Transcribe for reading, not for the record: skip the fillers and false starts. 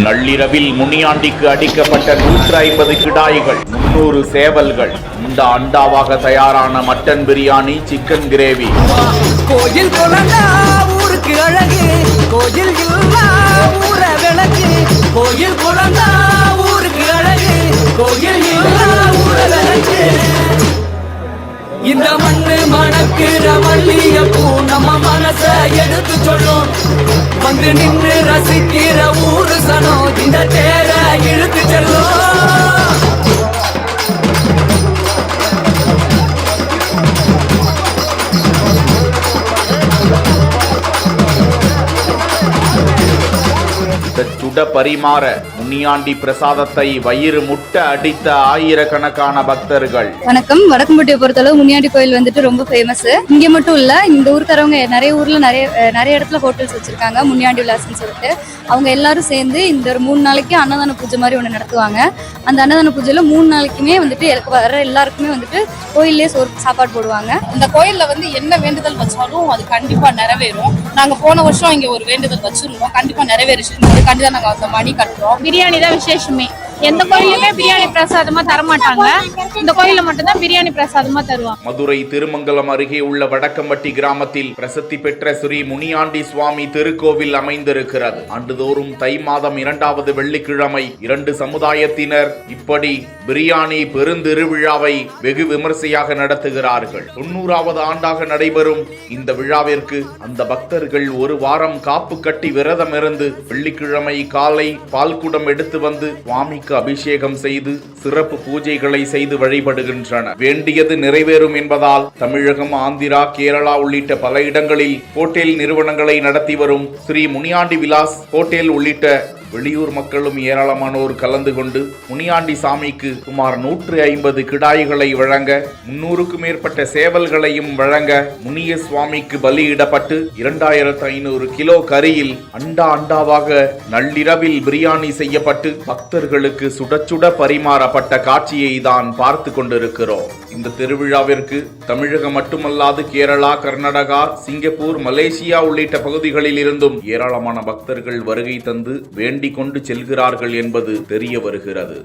நள்ளிரவில் முனியாண்டிக்கு அடிக்கப்பட்ட 150 கிடாய்கள், 300 சேவல்கள், அண்டாவாக தயாரான மட்டன் பிரியாணி, சிக்கன் கிரேவி. கோயில் கொலண்டா ஊருக்கு அழகு, கோயில் இல்லா ஊர விளக்கு. கோயில் கொலண்டா ஊருக்கு அழகு, கோயில் இல்லா ஊர விளக்கு. இந்த மண்ணு மணக்கிற மல்லிகைப்பூ நம்ம மனச எடுத்து சொல்லும். வந்து நின்று ரசிக்கிற ஊரு சனம் இந்த தேர இழுத்து செல்லும். சுட பரிமாற முனியாண்டி பிரசாதத்தை வயிறு முட்ட அடித்த ஆயிரக்கணக்கான பக்தர்கள். வணக்கம். வடக்கும்பட்டியை பொறுத்தளவு முனியாண்டி கோயில் வந்துட்டு ரொம்ப ஃபேமஸ். இங்க மட்டும் இல்ல, இந்த ஊருக்காரவங்க நிறைய ஊர்ல நிறைய இடத்துல ஹோட்டல்ஸ் வச்சிருக்காங்க, முனியாண்டி விலாஸ்ன்னு சொல்லிட்டு. அவங்க எல்லாரும் சேர்ந்து இந்த ஒரு 3 நாளைக்கு அன்னதான பூஜை மாதிரி ஒன்று நடத்துவாங்க. அந்த அன்னதான பூஜையில 3 நாளைக்குமே வந்துட்டு வர எல்லாருக்குமே வந்துட்டு கோயிலே சாப்பாடு போடுவாங்க. இந்த கோயில்ல வந்து என்ன வேண்டுதல் வச்சாலும் அது கண்டிப்பா நிறைவேறும். நாங்க போன வருஷம் இங்க ஒரு வேண்டுதல் வச்சிருந்தோம், கண்டிப்பா நிறைவேறிச்சு. கண்டிப்பா நாங்க அந்த மணி கட்டுறோம். பிரியாணி தான் விசேஷமே. எந்த கோயிலுமே பிரியாணி பிரசாதமா தரமாட்டாங்க, இந்த கோயில மட்டும்தான் பிரியாணி பிரசாதமா தருவாங்க. மதுரை திருமங்கலம் அருகே உள்ள வடக்கம்பட்டி கிராமத்தில் பிரசித்தி பெற்ற ஸ்ரீ முனியாண்டி சுவாமி திருக்கோவில் அமைந்திருக்கிறது. ஆண்டுதோறும் தை மாதம் 2வது வெள்ளிக்கிழமை 2 சமுதாயத்தினர் இப்படி பிரியாணி பெருந்திருவிழாவை வெகு விமர்சையாக நடத்துகிறார்கள். 90வது ஆண்டாக நடைபெறும் இந்த விழாவிற்கு அந்த பக்தர்கள் ஒரு வாரம் காப்பு கட்டி விரதம் இருந்து வெள்ளிக்கிழமை காலை பால்குடம் எடுத்து வந்து சுவாமிக்கு அபிஷேகம் செய்து சிறப்பு பூஜைகளை செய்து வழிபடுகின்றனர். வேண்டியது நிறைவேறும் என்பதால் தமிழகம், ஆந்திரா, கேரளா உள்ளிட்ட பல இடங்களில் ஹோட்டல் நிறுவனங்களை நடத்தி வரும் ஸ்ரீ முனியாண்டி விலாஸ் ஹோட்டல் உள்ளிட்ட வெளியூர் மக்களும் ஏராளமானோர் கலந்து கொண்டு முனியாண்டி சாமிக்கு சுமார் 150 கிடாய்களை வழங்க, 300க்கும் மேற்பட்ட சேவல்களையும் வழங்க, முனிய சுவாமிக்கு பலியிடப்பட்டு 2500 கிலோ கறியில் அண்டாவாக நள்ளிரவில் பிரியாணி செய்யப்பட்டு பக்தர்களுக்கு சுட சுட பரிமாறப்பட்ட காட்சியை தான் பார்த்து கொண்டிருக்கிறோம். இந்த திருவிழாவிற்கு தமிழகம் மட்டுமல்லாது கேரளா, கர்நாடகா, சிங்கப்பூர், மலேசியா உள்ளிட்ட பகுதிகளில் இருந்தும் ஏராளமான பக்தர்கள் வருகை தந்து வேண்டிக் கொண்டு செல்கிறார்கள் என்பது தெரிய வருகிறது.